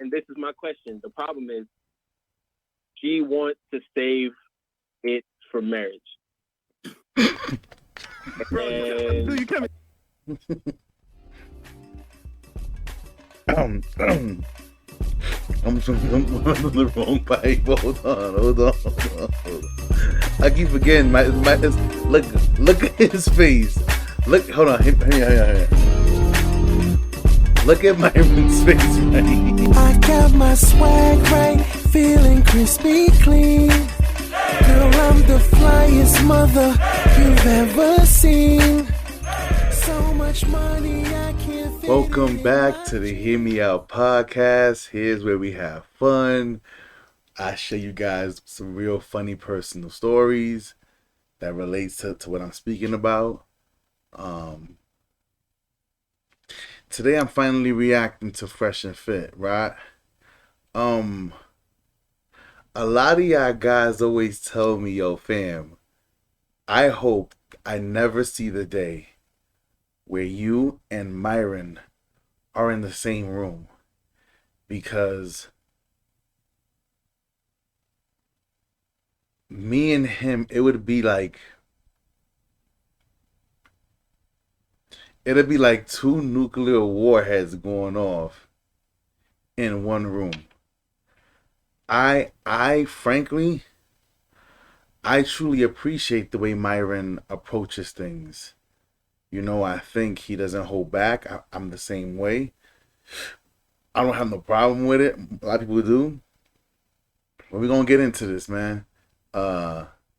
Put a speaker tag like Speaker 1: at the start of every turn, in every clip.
Speaker 1: and this is my question. The problem is she wants to save it for marriage.
Speaker 2: Bro,
Speaker 1: And
Speaker 2: you coming?
Speaker 3: I'm on the wrong pipe. Hold on. I keep forgetting. Look at his face. Hold on. Here. Look at Myron's face, right?
Speaker 4: I got my swag right, feeling crispy clean. Girl, I'm the flyest mother you've ever seen. So much money I can't fit.
Speaker 3: Welcome back to the Hear Me Out podcast. Here's where we have fun. I show you guys some real funny personal stories that relates to what I'm speaking about. Today I'm finally reacting to Fresh and Fit, right? A lot of y'all guys always tell me, yo fam, I hope I never see the day where you and Myron are in the same room, because me and him, it'd be like two nuclear warheads going off in one room. I frankly, I truly appreciate the way Myron approaches things. You know, I think he doesn't hold back. I'm the same way. I don't have no problem with it. A lot of people do. But we're going to get into this, man.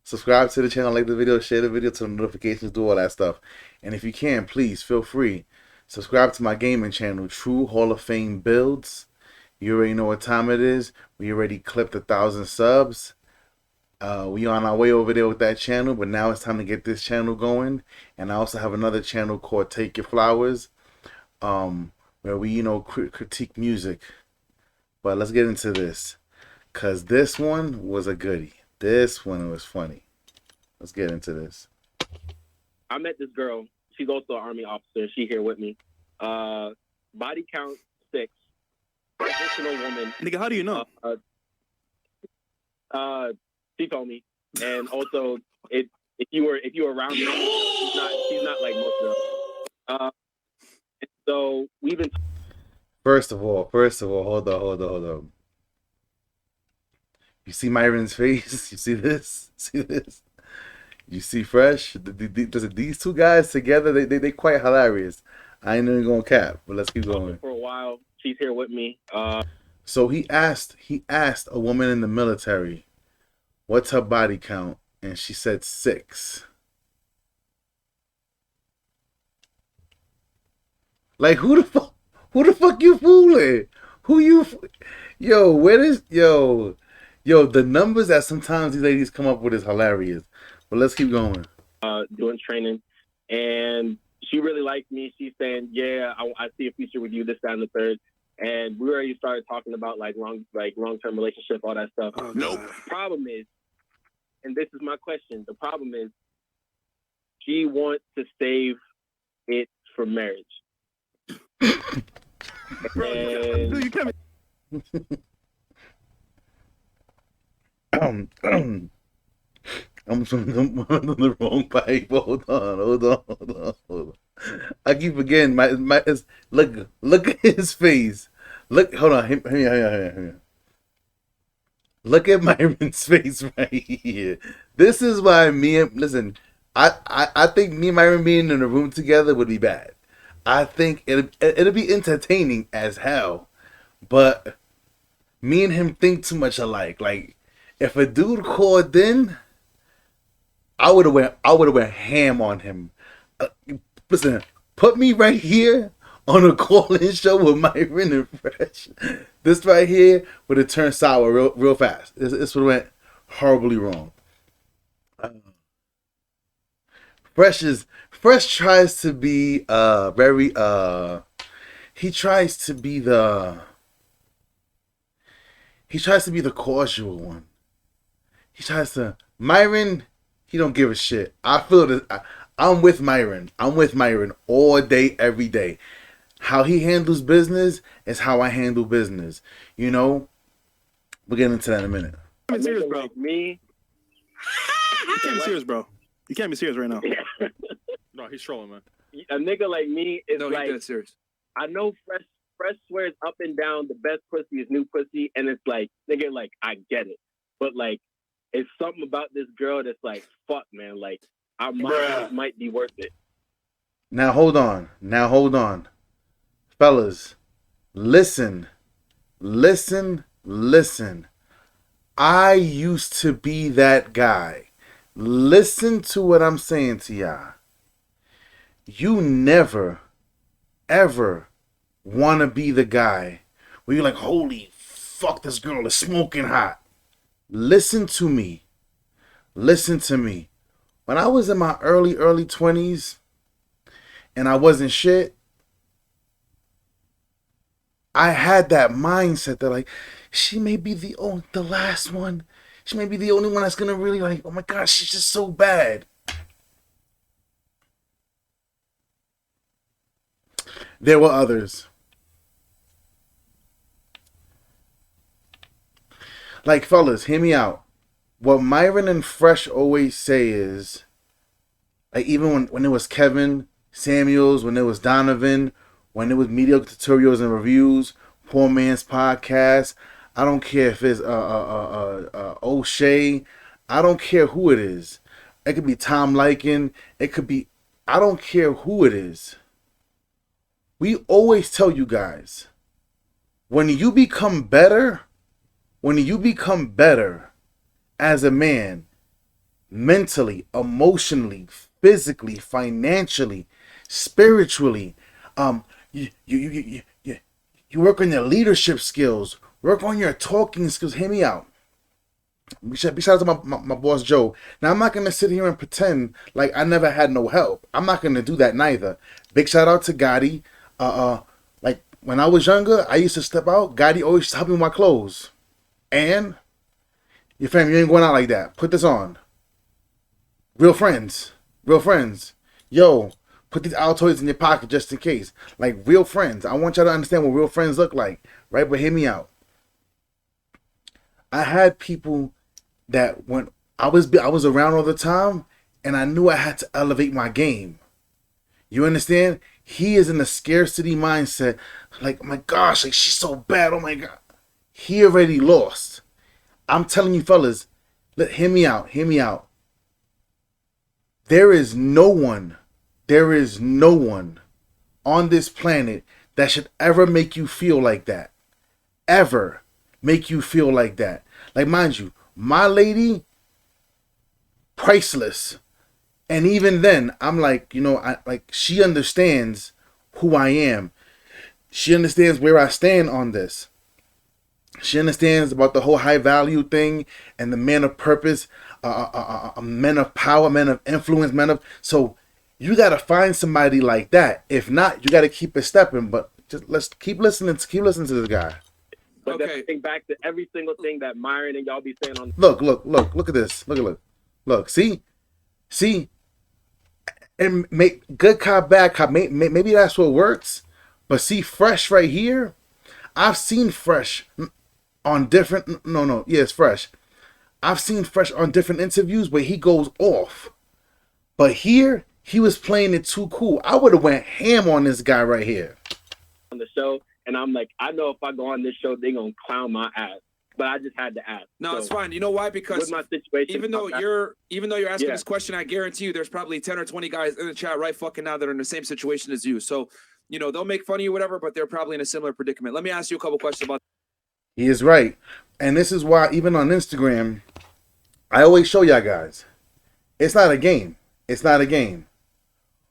Speaker 3: Subscribe to the channel, like the video, share the video, turn notifications, do all that stuff. And if you can, please feel free. Subscribe to my gaming channel, True Hall of Fame Builds. You already know what time it is. We already clipped 1,000 subs. We on our way over there with that channel, but now it's time to get this channel going. And I also have another channel called Take Your Flowers, where we, critique music. But let's get into this, cause this one was a goodie. This one was funny. Let's get into this.
Speaker 1: I met this girl. She's also an Army officer. She here with me. Body count 6. Traditional woman.
Speaker 2: Nigga, how do you know?
Speaker 1: She told me, and also if you were around her, she's not like most girls. And so we've been.
Speaker 3: First of all, hold on. You see Myron's face? You see this? You see Fresh? These two guys together, they quite hilarious. I ain't even gonna cap, but let's keep going.
Speaker 1: For a while, she's here with me.
Speaker 3: So he asked a woman in the military, what's her body count? And she said 6. Like, who the fuck you fooling? The numbers that sometimes these ladies come up with is hilarious. But let's keep going.
Speaker 1: Doing training, and she really liked me. She's saying, yeah, I see a future with you, this, that, and the third. And we already started talking about long-term relationship, all that stuff.
Speaker 2: Oh, nope.
Speaker 1: Problem is, and this is my question, the problem is she wants to save it for marriage.
Speaker 2: Bro,
Speaker 1: And
Speaker 2: you coming?
Speaker 3: I'm on the wrong pipe. Hold on. I keep forgetting. Look at his face. Hold on. Here. Look at Myron's face right here. This is why I think me and Myron being in a room together would be bad. I think it'll be entertaining as hell, but me and him think too much alike. Like, if a dude called in, I would have went ham on him. Listen, put me right here on a call-in show with Myron and Fresh. This right here would have turned sour real fast. This would have went horribly wrong. Fresh tries to be he tries to be the causal one. Myron, he don't give a shit. I feel this. I'm with Myron all day, every day. How he handles business is how I handle business. You know, we'll get into that in a minute.
Speaker 2: You can't be serious, bro.
Speaker 1: Like me.
Speaker 2: You can't be serious, bro. You can't be serious right now.
Speaker 5: No, he's trolling, man.
Speaker 1: A nigga like me is
Speaker 2: No,
Speaker 1: like,
Speaker 2: he's dead serious.
Speaker 1: I know Fresh swears up and down the best pussy is new pussy, and it's like, nigga, like, I get it. But, like, it's something about this girl that's like, fuck, man, like, I might be worth it.
Speaker 3: Now hold on. Fellas, listen. I used to be that guy. Listen to what I'm saying to y'all. You never, ever want to be the guy where you're like, holy fuck, this girl is smoking hot. Listen to me. When I was in my early 20s and I wasn't shit, I had that mindset that like, she may be the last one. She may be the only one that's gonna really like, oh my God, she's just so bad. There were others. Like, fellas, hear me out. What Myron and Fresh always say is, like, even when it was Kevin Samuels, when it was Donovan, when it was Mediocre Tutorials and Reviews, Poor Man's Podcast, I don't care if it's O'Shea, I don't care who it is. It could be Tom Liken, it could be, I don't care who it is. We always tell you guys, when you become better as a man, mentally, emotionally, physically, financially, spiritually, you work on your leadership skills, work on your talking skills. Hear me out. Big shout out to my boss Joe. Now I'm not gonna sit here and pretend like I never had no help. I'm not gonna do that neither. Big shout out to Gotti. Like when I was younger, I used to step out. Gotti always used to help me with my clothes. And your family, you ain't going out like that. Put this on. Real friends. Yo, put these Altoids in your pocket just in case. Like real friends. I want y'all to understand what real friends look like, right? But hear me out. I had people that when I was around all the time, and I knew I had to elevate my game. You understand? He is in a scarcity mindset. Like, oh my gosh, like she's so bad. Oh my God. He already lost. I'm telling you, fellas, hear me out. There is no one on this planet that should ever make you feel like that. Ever make you feel like that. Like, mind you, my lady, priceless. And even then, I'm like, you know, she understands who I am. She understands where I stand on this. She understands about the whole high value thing and the men of purpose, men of power, men of influence, so you got to find somebody like that. If not, you got to keep it stepping. But just let's keep listening to this guy.
Speaker 1: But then think back to every single thing that Myron and y'all be saying on.
Speaker 3: Look at this. Look. See, and make good cop, bad cop. Maybe that's what works. But see, Fresh right here. I've seen Fresh on different. It's Fresh. I've seen Fresh on different interviews where he goes off. But here, he was playing it too cool. I would have went ham on this guy right here.
Speaker 1: On the show, and I'm like, I know if I go on this show, they're going to clown my ass. But I just had to ask.
Speaker 2: No, it's fine. You know why? Because
Speaker 1: with my situation,
Speaker 2: even though you're asking this question, I guarantee you there's probably 10 or 20 guys in the chat right fucking now that are in the same situation as you. So, you know, they'll make fun of you, whatever, but they're probably in a similar predicament. Let me ask you a couple questions about.
Speaker 3: He is right. And this is why even on Instagram, I always show y'all guys, it's not a game.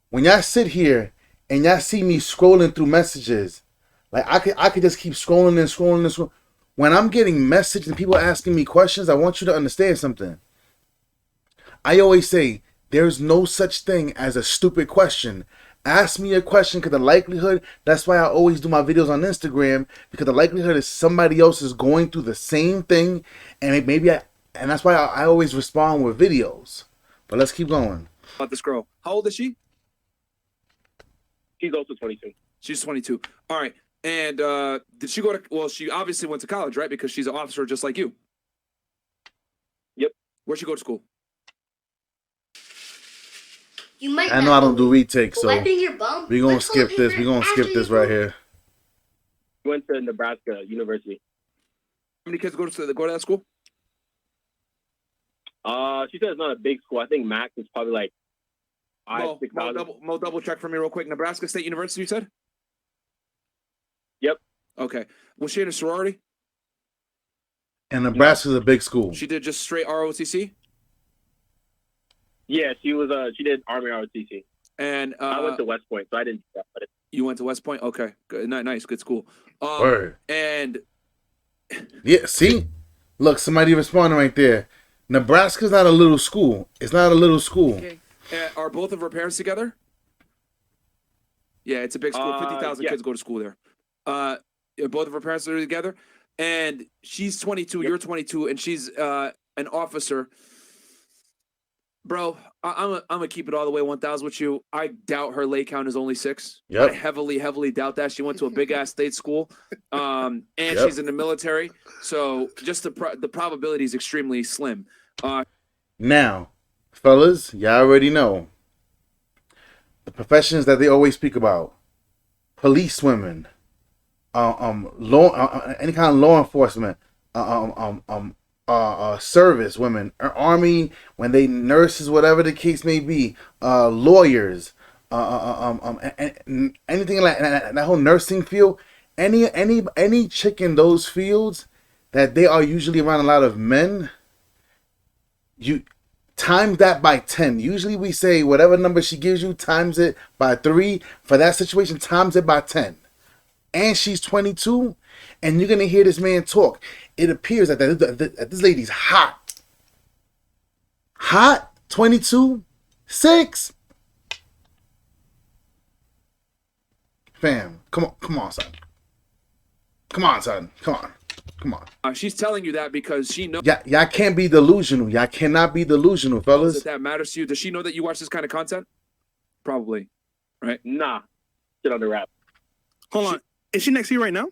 Speaker 3: When y'all sit here and y'all see me scrolling through messages, like I could just keep scrolling. When I'm getting messages and people asking me questions, I want you to understand something. I always say, there's no such thing as a stupid question. Ask me a question because the likelihood, that's why I always do my videos on Instagram, because the likelihood is somebody else is going through the same thing, and and that's why I always respond with videos. But let's keep going.
Speaker 2: About this girl. How old is she?
Speaker 1: She's also 22.
Speaker 2: She's 22. All right. And did she go to? Well, she obviously went to college, right? Because she's an officer just like you.
Speaker 1: Yep.
Speaker 2: Where'd she go to school?
Speaker 6: You might
Speaker 3: I know I don't do retakes, so
Speaker 6: wiping your bum.
Speaker 3: we're gonna skip this. We're gonna skip this right here.
Speaker 1: Went to Nebraska University.
Speaker 2: How many kids go to that school?
Speaker 1: She said it's not a big school. I think max is probably like 5,000-6,000.
Speaker 2: Mo, double check for me real quick. Nebraska State University, you said?
Speaker 1: Yep.
Speaker 2: Okay. Was she in a sorority?
Speaker 3: And Nebraska's a big school.
Speaker 2: She did just straight ROTC?
Speaker 1: Yeah, she was. She did Army ROTC.
Speaker 2: And
Speaker 1: I went to West Point, so I didn't do that. But
Speaker 2: you went to West Point? Okay. Good. Nice. Good school.
Speaker 3: Word.
Speaker 2: And
Speaker 3: yeah, see? Look, somebody responding right there. Nebraska's not a little school. It's not a little school.
Speaker 2: okay. Are both of her parents together? Yeah, it's a big school. 50,000
Speaker 1: yeah.
Speaker 2: kids go to school there. Both of her parents are together. And she's 22, you're 22, and she's an officer. Bro, I'm gonna keep it all the way 1,000 with you. I doubt her lay count is only 6.
Speaker 3: Yep.
Speaker 2: I heavily doubt that. She went to a big ass state school, and she's in the military. So just the probability is extremely slim.
Speaker 3: Now, fellas, y'all already know the professions that they always speak about: police women, law, any kind of law enforcement, service women, army, when they nurses, whatever the case may be, lawyers, anything like that whole nursing field. Any chick in those fields that they are usually around a lot of men. You times that by 10. Usually we say whatever number she gives you, times it by 3. For that situation, times it by 10. And she's 22, and you're gonna hear this man talk. It appears that this lady's hot. Hot, 22, 6. Fam, come on, son. Come on, son. Come on.
Speaker 2: She's telling you that because she knows
Speaker 3: Y'all can't be delusional. Y'all cannot be delusional, fellas.
Speaker 2: that matters to you. Does she know that you watch this kind of content? Probably, right?
Speaker 1: nah, shit on the rap.
Speaker 5: Hold on. Is she next to you right now?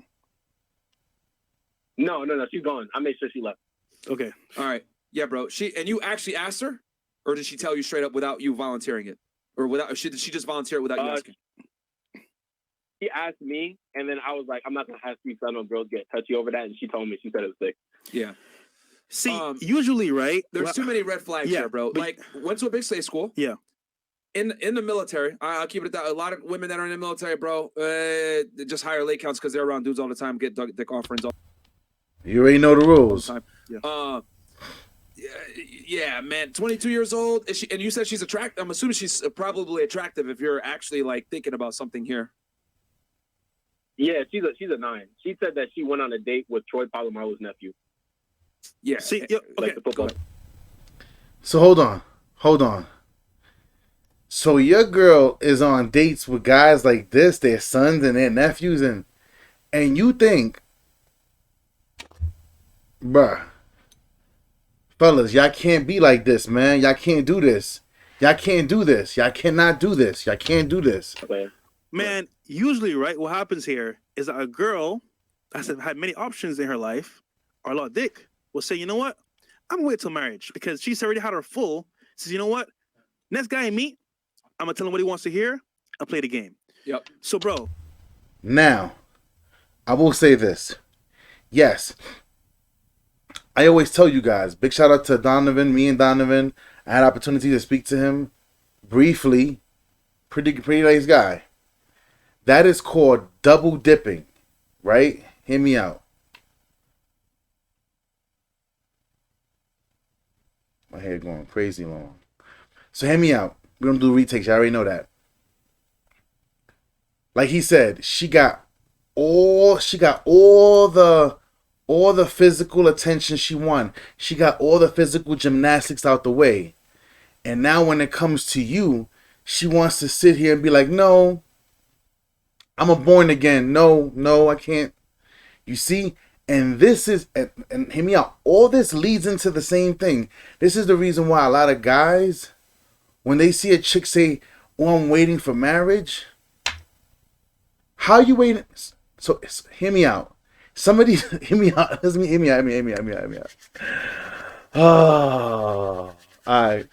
Speaker 1: No, she's gone. I made sure she left.
Speaker 5: Okay.
Speaker 2: All right. Yeah, bro. And you actually asked her, or did she tell you straight up without you volunteering it, or did she just volunteer it without you asking?
Speaker 1: She asked me, and then I was like, I'm not gonna ask you because I know girls get touchy over that. And she told me, she said it was 6.
Speaker 2: Yeah.
Speaker 5: See, usually, right?
Speaker 2: There's too many red flags here, bro. Like, went to a big state school.
Speaker 5: Yeah.
Speaker 2: In the military, I'll keep it at that. A lot of women that are in the military, bro, they just hire late counts because they're around dudes all the time, get dick offerings all
Speaker 3: You already know the rules.
Speaker 2: the time. Yeah, man. 22 years old. Is she? And you said she's attractive. I'm assuming she's probably attractive if you're actually like thinking about something here.
Speaker 1: Yeah, she's a 9. She said that she went on a date with Troy Polamalu's nephew.
Speaker 2: Yeah.
Speaker 5: See,
Speaker 2: okay.
Speaker 1: Like the football.
Speaker 3: So hold on. So your girl is on dates with guys like this, their sons and their nephews, and you think, bruh, fellas, y'all can't be like this, man. Y'all can't do this. Y'all can't do this. Y'all cannot do this. Y'all can't do this.
Speaker 5: Man, usually, right, what happens here is that a girl that's had many options in her life, or a lot of dick, will say, you know what? I'm gonna wait till marriage because she's already had her full. Says, you know what? Next guy I meet, I'm gonna tell him what he wants to hear and play the game.
Speaker 2: Yep.
Speaker 5: So, bro.
Speaker 3: Now, I will say this. Yes, I always tell you guys, big shout out to Donovan, me and Donovan. I had opportunity to speak to him briefly. Pretty nice guy. That is called double dipping, right? Hear me out. My hair going crazy long. So hear me out. We're gonna do retakes. I already know that. Like he said, she got all the physical attention she wanted. She got all the physical gymnastics out the way. And now when it comes to you, she wants to sit here and be like, no, I'm a born again. No, I can't. You see? And this is, and hear me out, all this leads into the same thing. This is the reason why a lot of guys, when they see a chick say, oh, I'm waiting for marriage, How you waiting? So hear me out. Somebody hear me out. Hear me out. Hear me out. Oh, all right.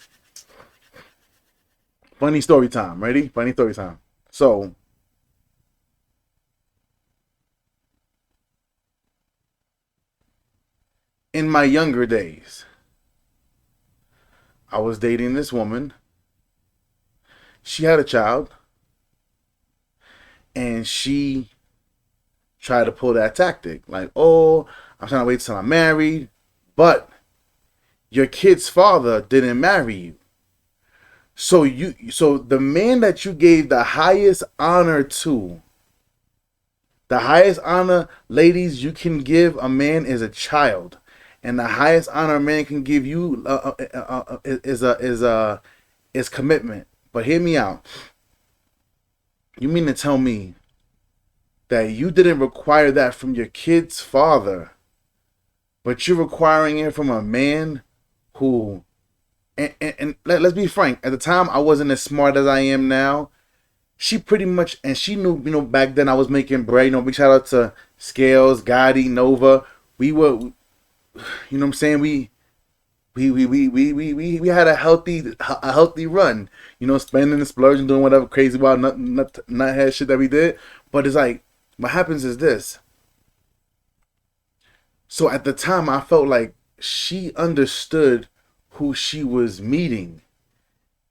Speaker 3: Funny story time. Ready? Funny story time. So, in my younger days, I was dating this woman. She had a child, and she tried to pull that tactic. Like, oh, I'm trying to wait till I'm married. But your kid's father didn't marry you. So the man that you gave the highest honor to, the highest honor, ladies, you can give a man is a child, and the highest honor a man can give you is commitment. But hear me out. You mean to tell me that you didn't require that from your kid's father, but you're requiring it from a man who, and let's be frank, at the time I wasn't as smart as I am now. She pretty much, and she knew, back then I was making bread. Big shout out to Scales, Gotti, Nova. We were, what I'm saying, we had a healthy run. Spending and splurging, doing whatever crazy wild nut shit that we did. But it's like, what happens is this. So at the time, I felt like she understood who she was meeting,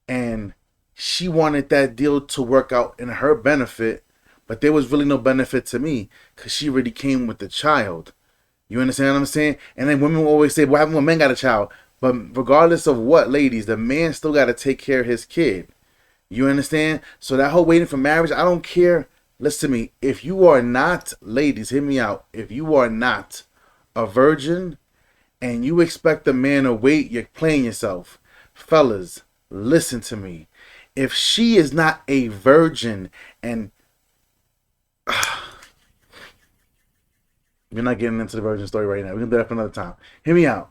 Speaker 3: and she wanted that deal to work out in her benefit, but there was really no benefit to me because she already came with the child. You understand what I'm saying? And then women will always say, what happened when men got a child? But regardless of what, ladies, the man still got to take care of his kid. You understand? So that whole waiting for marriage, I don't care. Listen to me. If you are not, ladies, hear me out. If you are not a virgin and you expect a man to wait, you're playing yourself. Fellas, listen to me. If she is not a virgin, and we're not getting into the virgin story right now. We're going to do that for another time. Hear me out.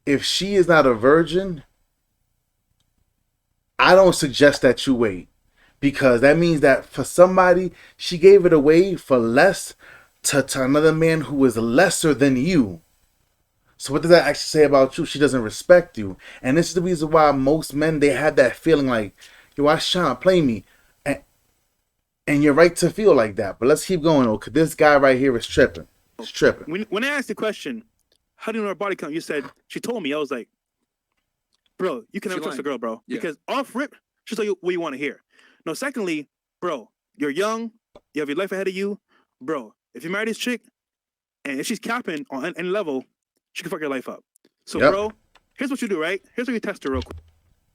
Speaker 3: If she is not a virgin, I don't suggest that you wait. Because that means that for somebody, she gave it away for less to another man who is lesser than you. So what does that actually say about you? She doesn't respect you. And this is the reason why most men, they have that feeling like, yo, why she trying to play me? And you're right to feel like that. But let's keep going, though, because this guy right here is tripping. He's tripping.
Speaker 5: When I asked the question, how do you know her body count? You said, she told me. I was like, bro, you can never trust a girl, bro. Yeah. Because off rip, she'll tell you what you want to hear. No, secondly, bro, you're young. You have your life ahead of you. Bro, if you marry this chick, and if she's capping on any level, she can fuck your life up. So, bro, here's what you do, right? Here's what you test her real quick.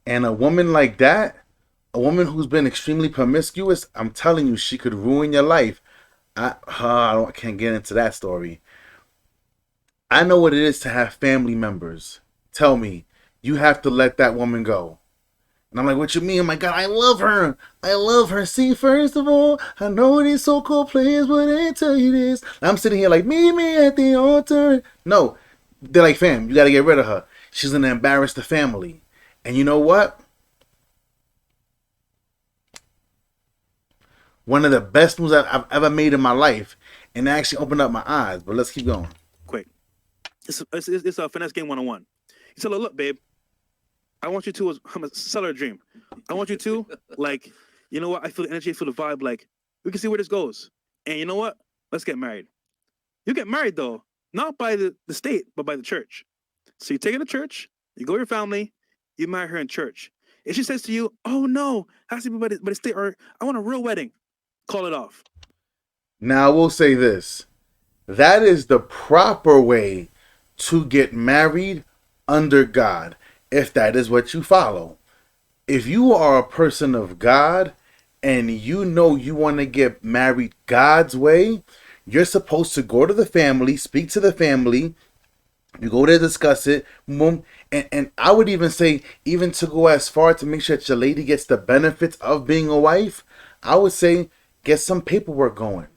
Speaker 3: And a woman like that, a woman who's been extremely promiscuous, I'm telling you, she could ruin your life. I can't get into that story. I know what it is to have family members tell me, you have to let that woman go. And I'm like, what you mean? Oh my God, I love her. I love her. See, first of all, I know these so-called players, but they tell you this. And I'm sitting here like, meet me at the altar. No. They're like, fam, you got to get rid of her. She's going to embarrass the family. And you know what? One of the best moves I've ever made in my life. And it actually opened up my eyes. But let's keep going.
Speaker 5: Quick. It's a finesse game 101. You tell her, look, babe, I want you to sell her a dream. I want you to, like, you know what? I feel the energy, I feel the vibe. Like, we can see where this goes. And you know what? Let's get married. You get married, though. Not by the state, but by the church. So you take her to church, you go with your family, you marry her in church. If she says to you, oh no, it has to be by the state, or I want a real wedding, call it off.
Speaker 3: Now, I will say this. That is the proper way to get married under God, if that is what you follow. If you are a person of God and you know you want to get married God's way, you're supposed to go to the family, speak to the family. You go there, discuss it, boom. And I would even say, even to go as far to make sure that your lady gets the benefits of being a wife, I would say get some paperwork going.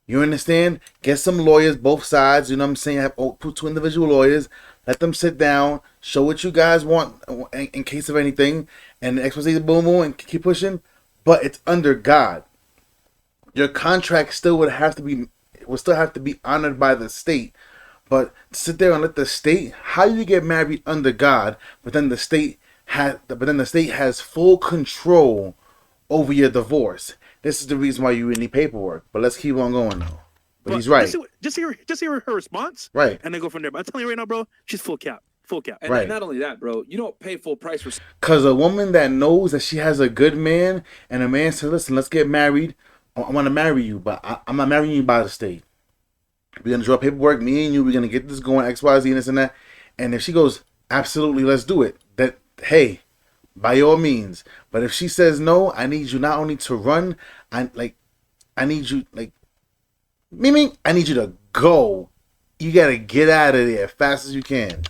Speaker 3: You understand? Get some lawyers, both sides. You know what I'm saying? Have two individual lawyers. Let them sit down, show what you guys want in case of anything, and the expose boom, boom, and keep pushing. But it's under God. your contract still would still have to be honored by the state. But sit there and let the state, how you get married under God, but then the state has full control over your divorce. This is the reason why you need paperwork. But let's keep on going though. But he's right.
Speaker 5: Just hear her response.
Speaker 3: Right.
Speaker 5: And then go from there. But I'm telling you right now, bro, she's full cap. Full cap.
Speaker 2: And
Speaker 3: Right.
Speaker 2: not only that, bro, you don't pay full price for.
Speaker 3: Because a woman that knows that she has a good man, and a man says, listen, let's get married. I want to marry you, but I'm not marrying you by the state. We're going to draw paperwork, me and you, we're going to get this going, X, Y, Z, and this and that. And if she goes, absolutely, let's do it. That, hey, by all means. But if she says no, I need you not only to run, I need you, I need you to go. You got to get out of there as fast as you can.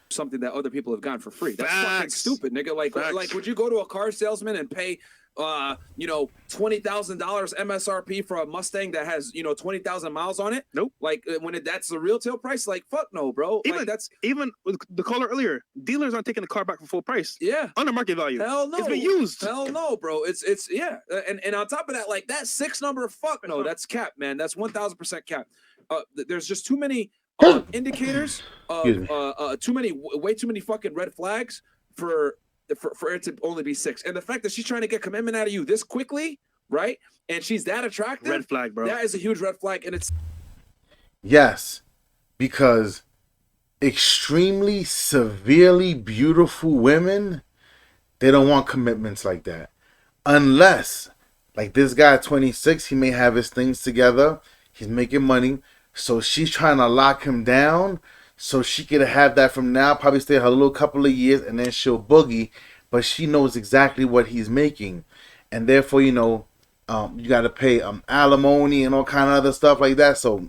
Speaker 2: Something that other people have gotten for free. That's fucking
Speaker 5: Facts.
Speaker 2: stupid, nigga. Like, would you go to a car salesman and pay, $20,000 MSRP for a Mustang that has, 20,000 miles on it?
Speaker 5: Nope.
Speaker 2: Like, that's the retail price? Like, fuck no, bro.
Speaker 5: Even with the caller earlier, dealers aren't taking the car back for full price.
Speaker 2: Yeah.
Speaker 5: Under market value.
Speaker 2: Hell no.
Speaker 5: It's been used.
Speaker 2: Hell no, bro. It's yeah. And on top of that, like that 6 number, fuck no, that's cap, man. That's 1,000% cap. There's just too many indicators of way too many fucking red flags for it to only be 6. And the fact that she's trying to get commitment out of you this quickly, right? And she's that attractive.
Speaker 5: Red flag, bro.
Speaker 2: That is a huge red flag. And it's
Speaker 3: Yes, because extremely severely beautiful women, they don't want commitments like that. Unless, like this guy, 26, he may have his things together. He's making money. So she's trying to lock him down so she could have that from now, probably stay her little couple of years, and then she'll boogie. But she knows exactly what he's making. And therefore, you got to pay alimony and all kind of other stuff like that. So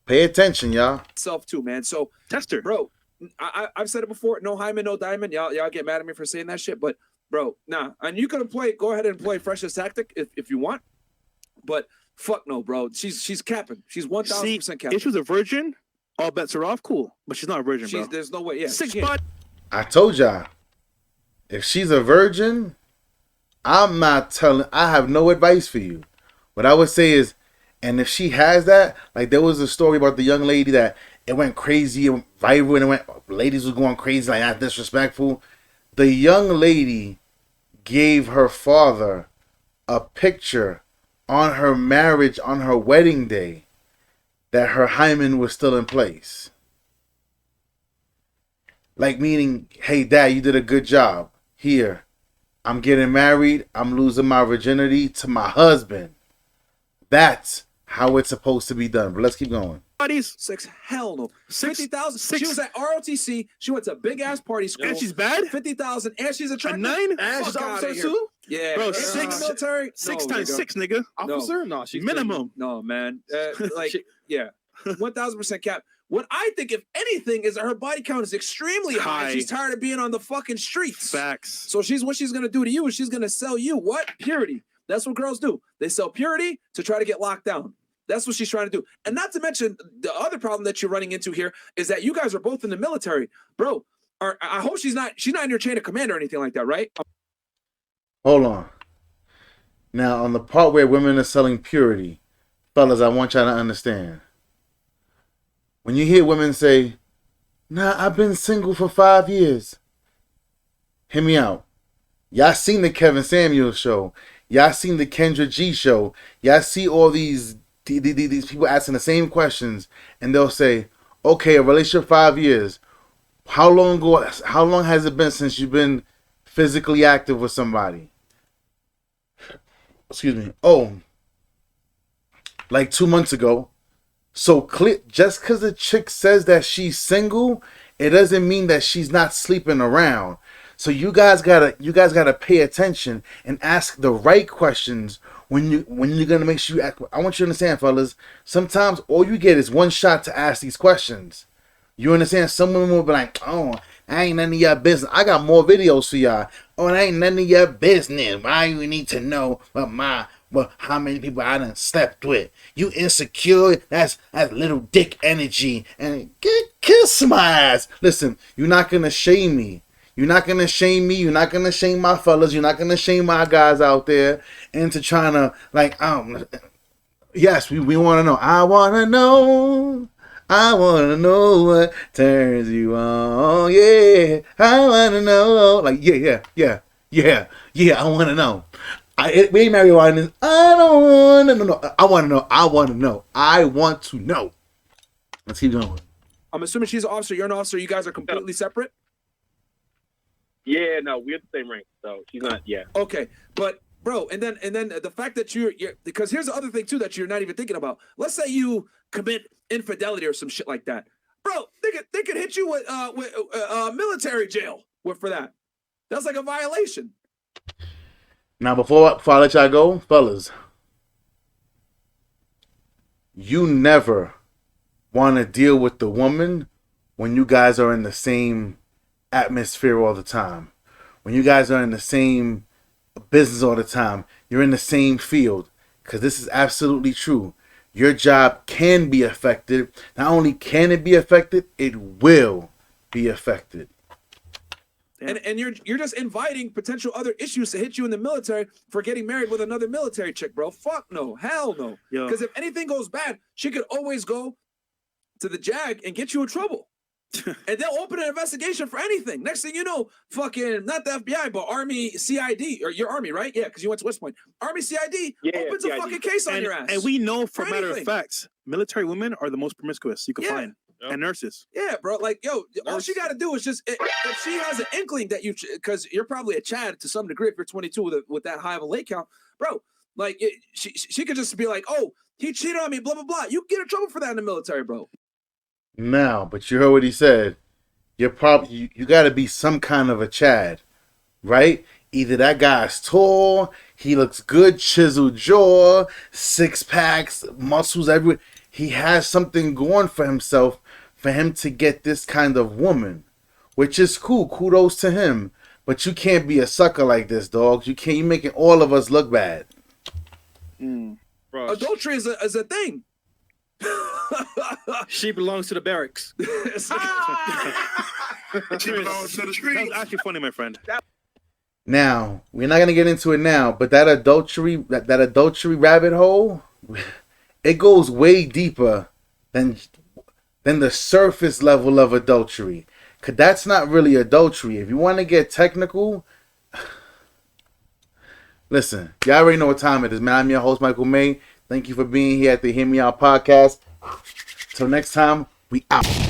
Speaker 3: pay attention, y'all.
Speaker 2: self too, man. So
Speaker 5: Tester.
Speaker 2: bro, I've said it before. No hymen, no diamond. Y'all get mad at me for saying that shit. But bro, nah. And you can go ahead and employ Fresh's tactic if you want. But fuck no, bro. She's capping. She's 1,000% capping.
Speaker 5: If she was a virgin, all bets are off. Cool. But she's not a virgin, bro.
Speaker 2: There's no way. Yeah.
Speaker 5: 6
Speaker 2: she can't.
Speaker 5: bud.
Speaker 3: I told y'all, if she's a virgin, I have no advice for you. What I would say is, and if she has that, like there was a story about the young lady that it went crazy and viral and ladies was going crazy, like not disrespectful. The young lady gave her father a picture on her marriage, on her wedding day, that her hymen was still in place. Like meaning, hey dad, you did a good job. Here, I'm getting married. I'm losing my virginity to my husband. That's how it's supposed to be done. But let's keep going.
Speaker 5: Buddies.
Speaker 2: 6, hell no.
Speaker 5: 6,
Speaker 2: 50,000. She was at ROTC. She went to a big ass party school.
Speaker 5: And she's bad?
Speaker 2: 50,000. And she's attractive.
Speaker 5: 9?
Speaker 2: And she's officer too. Yeah,
Speaker 5: Bro,
Speaker 2: and
Speaker 5: 6
Speaker 2: military.
Speaker 5: 6
Speaker 2: No,
Speaker 5: times
Speaker 2: nigga.
Speaker 5: 6, nigga.
Speaker 7: Officer? No, she's
Speaker 5: Minimum.
Speaker 2: No, man. Yeah, 1,000% cap. What I think, if anything, is that her body count is extremely high.
Speaker 5: High.
Speaker 2: She's tired of being on the fucking streets.
Speaker 5: Facts.
Speaker 2: So what she's gonna do to you is she's gonna sell you what? Purity. That's what girls do. They sell purity to try to get locked down. That's what she's trying to do. And not to mention the other problem that you're running into here is that you guys are both in the military, bro. I hope she's not in your chain of command or anything like that, right?
Speaker 3: Hold on. Now, on the part where women are selling purity, fellas, I want y'all to understand. When you hear women say, nah, I've been single for 5 years. Hear me out. Y'all seen the Kevin Samuels show. Y'all seen the Kendra G show. Y'all see all these people asking the same questions. And they'll say, okay, a relationship 5 years. How long has it been since you've been physically active with somebody? Excuse me. Oh, like 2 months ago. So just because the chick says that she's single, it doesn't mean that she's not sleeping around. So you guys gotta pay attention and ask the right questions when you're gonna make sure you ask. I want you to understand, fellas. Sometimes all you get is one shot to ask these questions. You understand? Some women will be like, oh, I ain't none of your business. I got more videos for y'all. Oh, it ain't none of your business. Why you need to know how many people I done slept with? You insecure? That's little dick energy. And kiss my ass. Listen, you're not gonna shame me. You're not gonna shame me. You're not gonna shame my fellas. You're not gonna shame my guys out there into trying to like. Yes, we want to know. I want to know. I want to know what turns you on. Yeah, I want to know. Like yeah. I want to know. We ain't married wine is. I don't want to know. I want to know. I want to know. I want to know. Let's keep going.
Speaker 2: I'm assuming she's an officer. You're an officer. You guys are completely separate.
Speaker 1: Yeah, no, we're the same rank, so she's not. Yeah.
Speaker 2: Okay, but bro, and then the fact that you're because here's the other thing too that you're not even thinking about. Let's say you commit infidelity or some shit like that, bro. They could hit you with military jail for that. That's like a violation.
Speaker 3: Now, before I let y'all go, fellas, you never want to deal with the woman when you guys are in the same atmosphere all the time. When you guys are in the same business all the time, you're in the same field. Because this is absolutely true. Your job can be affected. Not only can it be affected, it will be affected.
Speaker 2: And you're just inviting potential other issues to hit you in the military for getting married with another military chick, bro. Fuck no. Hell no. Because if anything goes bad, she could always go to the JAG and get you in trouble. And they'll open an investigation for anything. Next thing you know, fucking, not the FBI, but Army CID, or your Army, right? Yeah, because you went to West Point. Army CID opens a fucking case on your ass.
Speaker 5: And we know, for a matter of fact, military women are the most promiscuous you can find. Yep. And nurses.
Speaker 2: Yeah, bro. Like, yo, all she got to do is just, if she has an inkling that because you're probably a Chad to some degree if you're 22 with that high of a lay count, bro, like, she could just be like, oh, he cheated on me, blah, blah, blah. You get in trouble for that in the military, bro.
Speaker 3: Now, but you heard what he said. You're probably you got to be some kind of a Chad, right? Either that guy's tall, he looks good, chiseled jaw, 6 packs, muscles everywhere. He has something going for himself for him to get this kind of woman, which is cool. Kudos to him. But you can't be a sucker like this, dog. You can't. You're making all of us look bad.
Speaker 2: Adultery is a thing.
Speaker 5: She belongs to the barracks. She belongs to the street. That was actually funny, my friend.
Speaker 3: Now, we're not gonna get into it now, but that adultery rabbit hole, it goes way deeper than the surface level of adultery. Cause that's not really adultery. If you want to get technical, listen, y'all already know what time it is, man. I'm your host, Michael May. Thank you for being here at the Hear Me Out podcast. Till next time, we out.